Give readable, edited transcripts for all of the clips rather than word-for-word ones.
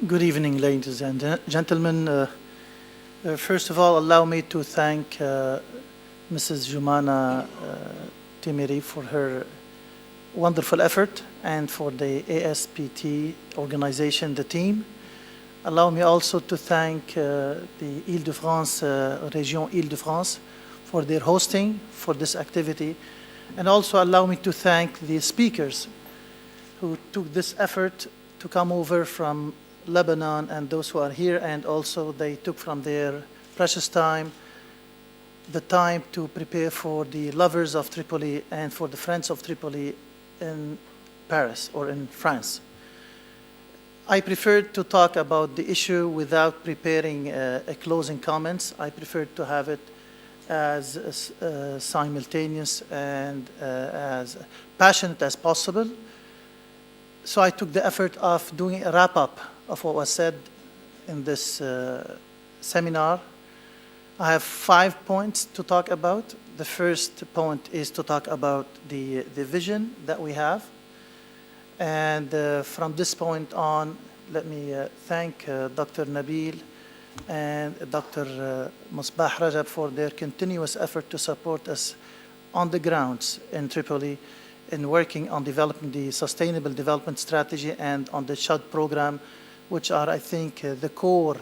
Good evening, ladies and gentlemen. First of all, allow me to thank Mrs. Jumana Timiri for her wonderful effort and for the ASPT organization, the team. Allow me also to thank the Île-de-France, Région Île-de-France, for their hosting for this activity. And also allow me to thank the speakers who took this effort to come over from Lebanon and those who are here, and also they took from their precious time the time to prepare for the lovers of Tripoli and for the friends of Tripoli in Paris or in France. I preferred to talk about the issue without preparing a closing comments. I preferred to have it as simultaneous and as passionate as possible. So I took the effort of doing a wrap-up of what was said in this seminar. I have 5 points to talk about. The first point is to talk about the vision that we have. And from this point on, let me thank Dr. Nabil and Dr. Musbah Rajab for their continuous effort to support us on the grounds in Tripoli in working on developing the Sustainable Development Strategy and on the SHUD program, which are, I think, the core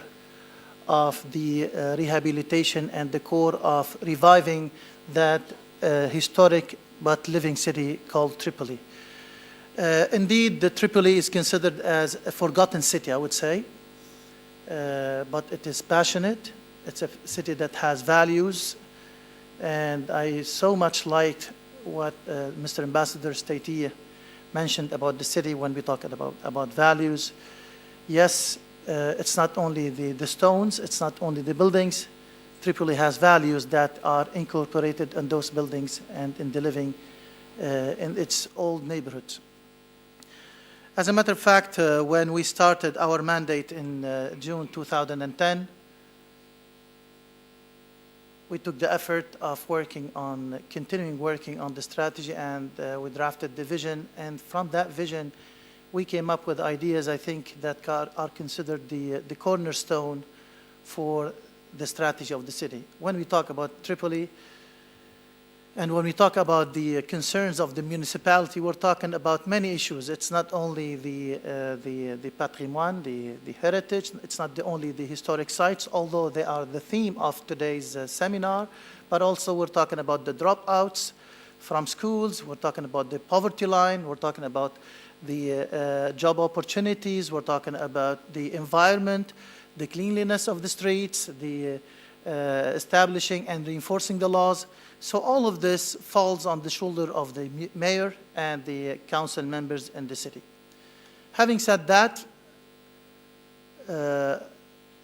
of the rehabilitation and the core of reviving that historic but living city called Tripoli. Indeed, the Tripoli is considered as a forgotten city, I would say, but it is passionate. It's a city that has values, and I so much liked what Mr. Ambassador Staiti mentioned about the city when we talk about values. Yes, it's not only the stones, it's not only the buildings. Tripoli has values that are incorporated in those buildings and in the living in its old neighborhoods. As a matter of fact, when we started our mandate in June 2010, we took the effort of continuing working on the strategy, and we drafted the vision. And from that vision, we came up with ideas, I think, that are considered the cornerstone for the strategy of the city. When we talk about Tripoli, and when we talk about the concerns of the municipality, we're talking about many issues. It's not only the patrimoine, the heritage. It's not only the historic sites, although they are the theme of today's seminar, but also we're talking about the dropouts from schools. We're talking about the poverty line. We're talking about the job opportunities. We're talking about the environment, the cleanliness of the streets, the establishing and reinforcing the laws. So all of this falls on the shoulder of the mayor and the council members in the city. Having said that,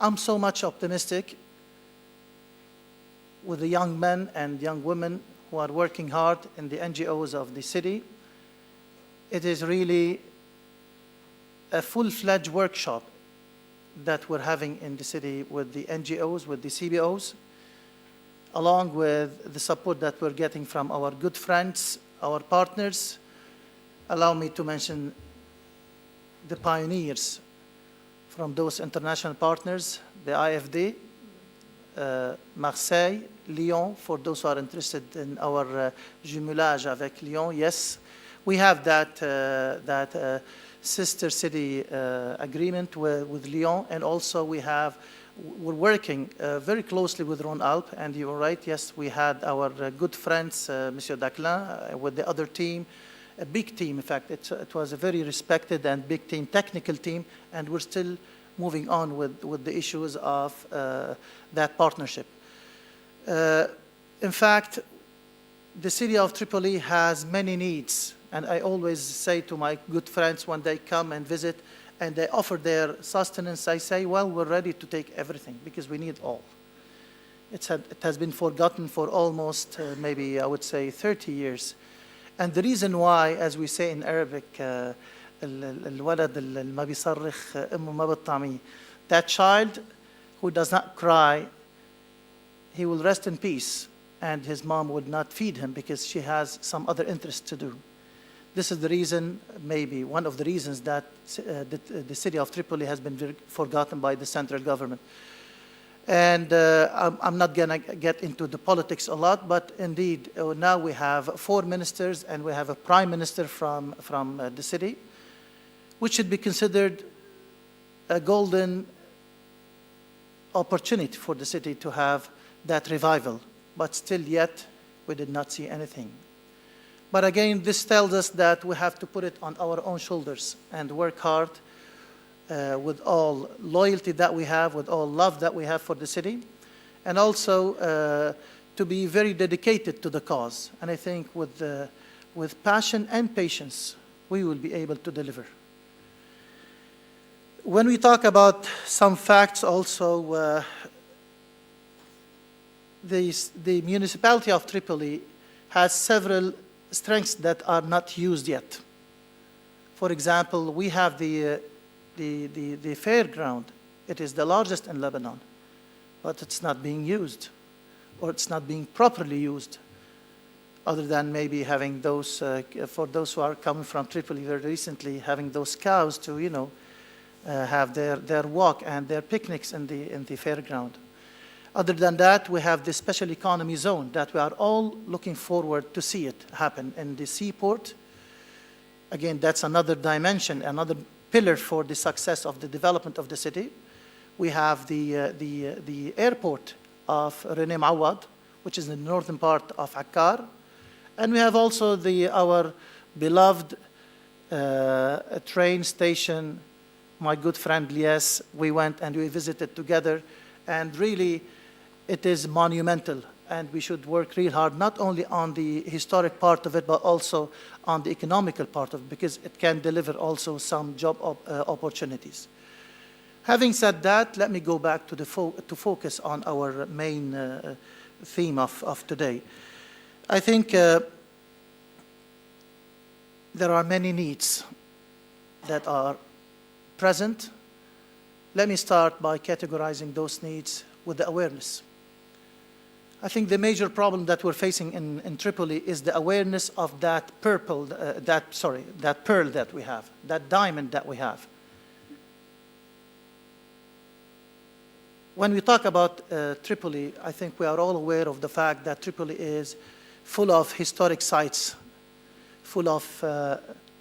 I'm so much optimistic with the young men and young women who are working hard in the NGOs of the city. It is really a full-fledged workshop that we're having in the city with the NGOs, with the CBOs, along with the support that we're getting from our good friends, our partners. Allow me to mention the pioneers from those international partners, the IFD, Marseille, Lyon, for those who are interested in our jumelage avec Lyon. Yes, we have that sister city agreement with Lyon, and also we're working very closely with Rhône-Alpes, and you were right, yes, we had our good friends, Monsieur Daclin, with the other team, a big team, in fact. It was a very respected and big team, technical team, and we're still moving on with the issues of that partnership. In fact, the city of Tripoli has many needs, and I always say to my good friends when they come and visit, and they offer their sustenance, I say, well, we're ready to take everything because we need all. It has been forgotten for almost, maybe I would say 30 years. And the reason why, as we say in Arabic, الولد اللي ما بيصرخ أمه ما بتطعميه, that child who does not cry, he will rest in peace, and his mom would not feed him because she has some other interest to do. This is the reason, maybe one of the reasons, that the city of Tripoli has been forgotten by the central government. And I'm not going to get into the politics a lot, but indeed, now we have 4 ministers and we have a prime minister from the city, which should be considered a golden opportunity for the city to have that revival. But still yet, we did not see anything. But again, this tells us that we have to put it on our own shoulders and work hard with all loyalty that we have, with all love that we have for the city, and also to be very dedicated to the cause. And I think with passion and patience, we will be able to deliver. When we talk about some facts also, the municipality of Tripoli has several strengths that are not used yet. For example, we have the fairground. It is the largest in Lebanon, but it's not being used, or it's not being properly used, other than maybe having those, for those who are coming from Tripoli very recently, having those cows to, have their walk and their picnics in the fairground. Other than that, we have the special economy zone that we are all looking forward to see it happen in the seaport. Again, that's another dimension, another pillar for the success of the development of the city. We have the airport of René Mawad, which is in the northern part of Akkar. And we have also our beloved train station. My good friend Lies, we went and we visited together, and really it is monumental, and we should work real hard, not only on the historic part of it, but also on the economical part of it, because it can deliver also some job opportunities. Having said that, let me go back to focus on our main theme of today. I think there are many needs that are present. Let me start by categorizing those needs with the awareness. I think the major problem that we're facing in Tripoli is the awareness of that pearl that we have, that diamond that we have. When we talk about Tripoli, I think we are all aware of the fact that Tripoli is full of historic sites, full of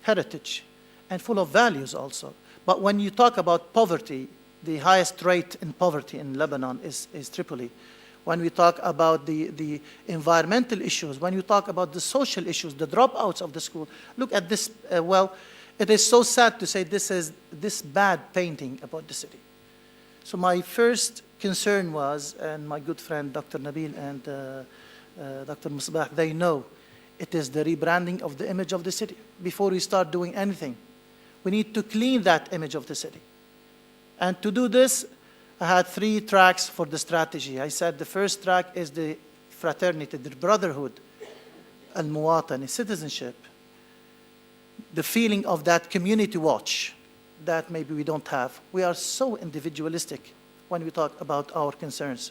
heritage, and full of values also. But when you talk about poverty, the highest rate in poverty in Lebanon is Tripoli. When we talk about the environmental issues, when you talk about the social issues, the dropouts of the school, look at this. It is so sad to say this bad painting about the city. So my first concern was, and my good friend Dr. Nabil and Dr. Musbah, they know, it is the rebranding of the image of the city. Before we start doing anything, we need to clean that image of the city. And to do this, I had 3 tracks for the strategy. I said the first track is the fraternity, the brotherhood, al-muwatani, citizenship, the feeling of that community watch that maybe we don't have. We are so individualistic when we talk about our concerns.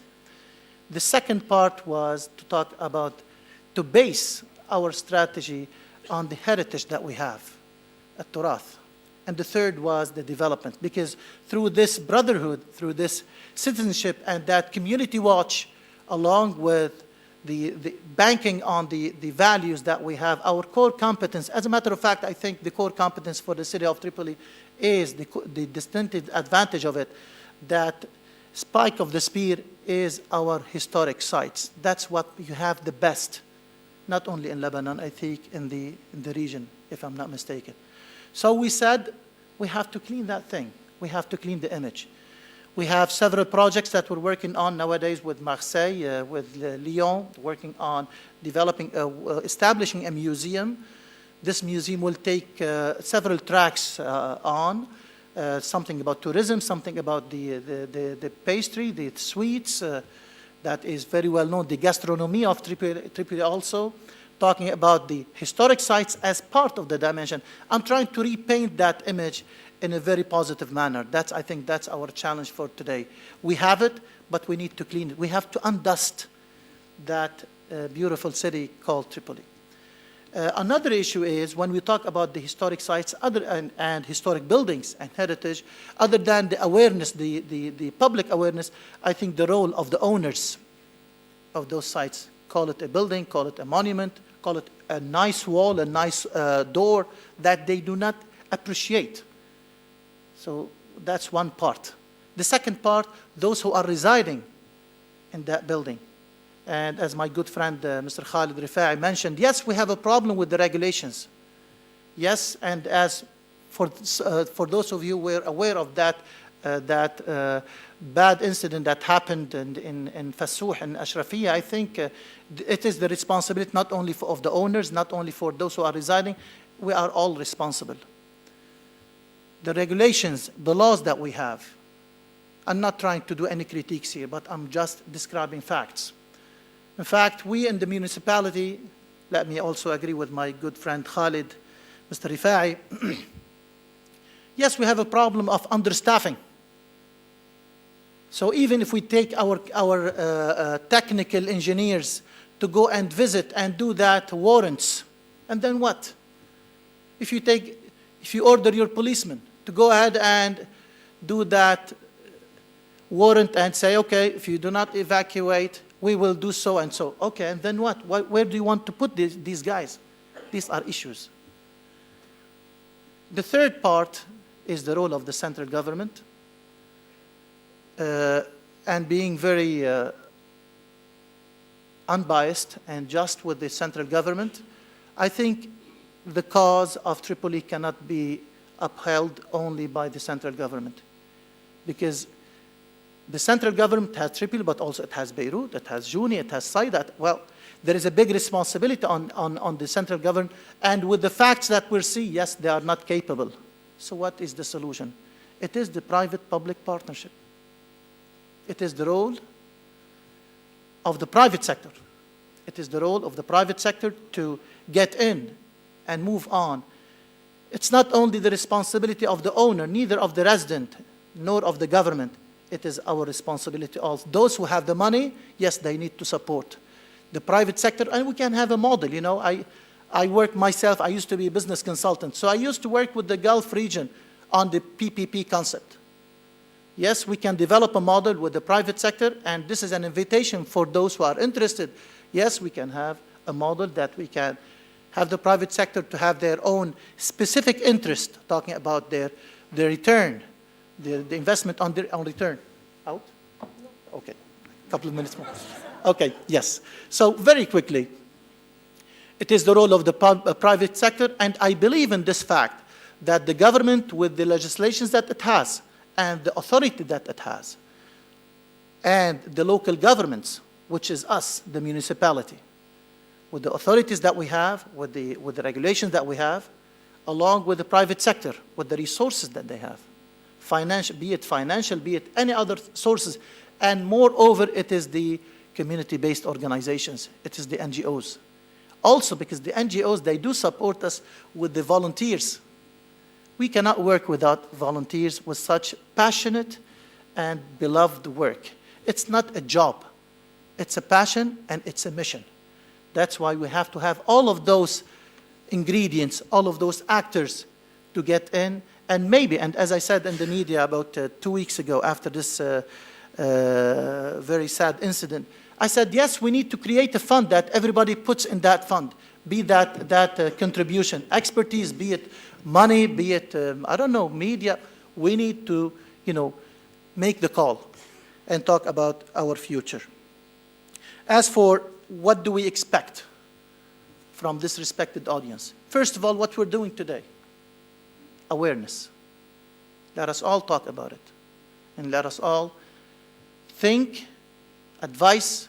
The second part was to talk about, to base our strategy on the heritage that we have, at-turath. And the third was the development, because through this brotherhood, through this citizenship and that community watch, along with the banking on the values that we have, our core competence, as a matter of fact, I think the core competence for the city of Tripoli is the distinctive advantage of it, that spike of the spear is our historic sites. That's what you have the best, not only in Lebanon, I think in the region, if I'm not mistaken. So we said, we have to clean that thing. We have to clean the image. We have several projects that we're working on nowadays with Marseille, with Lyon, working on developing, establishing a museum. This museum will take several tracks on, something about tourism, something about the pastry, the sweets, that is very well known, the gastronomy of Tripoli also, talking about the historic sites as part of the dimension. I'm trying to repaint that image in a very positive manner. I think that's our challenge for today. We have it, but we need to clean it. We have to undust that beautiful city called Tripoli. Another issue is when we talk about the historic sites and historic buildings and heritage, other than the awareness, the public awareness, I think the role of the owners of those sites, call it a building, call it a monument, call it a nice wall, a nice door, that they do not appreciate. So that's one part. The second part, those who are residing in that building. And as my good friend, Mr. Khalid Rifa'i mentioned, yes, we have a problem with the regulations. Yes, and as for those of you who were aware of that, bad incident that happened in Fassuh and Ashrafiyya, I think it is the responsibility not only of the owners, not only for those who are residing, we are all responsible. The regulations, the laws that we have, I'm not trying to do any critiques here, but I'm just describing facts. In fact, we in the municipality, let me also agree with my good friend Khalid, Mr. Rifa'i, yes, we have a problem of understaffing. So even if we take our technical engineers to go and visit and do that warrants, and then what? If you order your policeman to go ahead and do that warrant and say, okay, if you do not evacuate, we will do so and so. Okay, and then what? Where do you want to put these guys? These are issues. The third part is the role of the central government and being very unbiased and just with the central government. I think the cause of Tripoli cannot be upheld only by the central government, because the central government has Tripoli, but also it has Beirut, it has Juni, it has Saidat. Well, there is a big responsibility on the central government, and with the facts that we'll see, yes, they are not capable. So what is the solution? It is the private-public partnership. It is the role of the private sector. It is the role of the private sector to get in and move on. It's not only the responsibility of the owner, neither of the resident, nor of the government. It is our responsibility also. Those who have the money, yes, they need to support the private sector, and we can have a model. You know, I work myself, I used to be a business consultant, so I used to work with the Gulf region on the PPP concept. Yes, we can develop a model with the private sector, and this is an invitation for those who are interested. Yes, we can have a model that we can have the private sector to have their own specific interest, talking about their return, the investment on return. Out? Okay, a couple of minutes more. Okay, yes. So very quickly, it is the role of the private sector, and I believe in this fact that the government, with the legislations that it has and the authority that it has, and the local governments, which is us, the municipality, with the authorities that we have, with the regulations that we have, along with the private sector, with the resources that they have, be it any other sources, and moreover, it is the community-based organizations, it is the NGOs. Also, because the NGOs, they do support us with the volunteers. We cannot work without volunteers with such passionate and beloved work. It's not a job. It's a passion and it's a mission. That's why we have to have all of those ingredients, all of those actors to get in. And maybe, and as I said in the media about 2 weeks ago after this very sad incident, I said, yes, we need to create a fund that everybody puts in that fund, be that contribution, expertise, be it money, be it, I don't know, media. We need to, make the call and talk about our future. As for what do we expect from this respected audience? First of all, what we're doing today, awareness. Let us all talk about it. And let us all think, advise.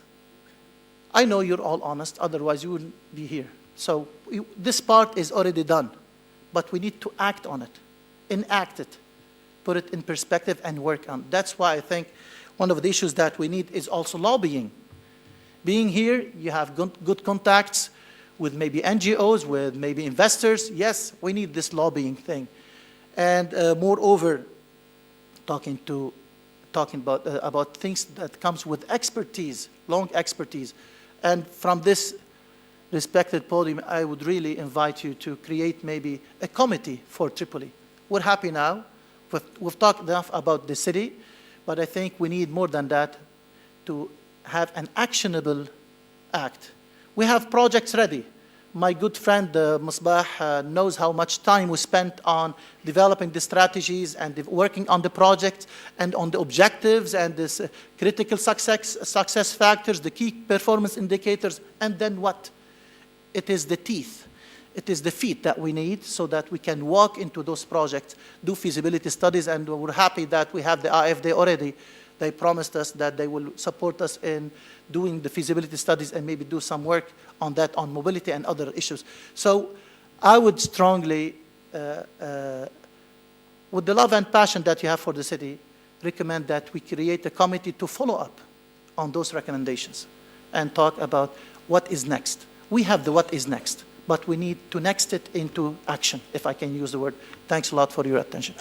I know you're all honest, otherwise you wouldn't be here. So this part is already done, but we need to act on it, enact it, put it in perspective and work on it. That's why I think one of the issues that we need is also lobbying. Being here, you have good contacts with maybe NGOs, with maybe investors. Yes, we need this lobbying thing. And moreover, talking about things that comes with expertise, long expertise. And from this respected podium, I would really invite you to create maybe a committee for Tripoli. We're happy now. We've talked enough about the city, but I think we need more than that to have an actionable act. We have projects ready. My good friend Musbah knows how much time we spent on developing the strategies and working on the project and on the objectives and the critical success factors, the key performance indicators, and then what? It is the teeth. It is the feet that we need so that we can walk into those projects, do feasibility studies, and we're happy that we have the AFD already. They promised us that they will support us in doing the feasibility studies and maybe do some work on that, on mobility and other issues. So I would strongly, with the love and passion that you have for the city, recommend that we create a committee to follow up on those recommendations and talk about what is next. We have the what is next, but we need to next it into action, if I can use the word. Thanks a lot for your attention.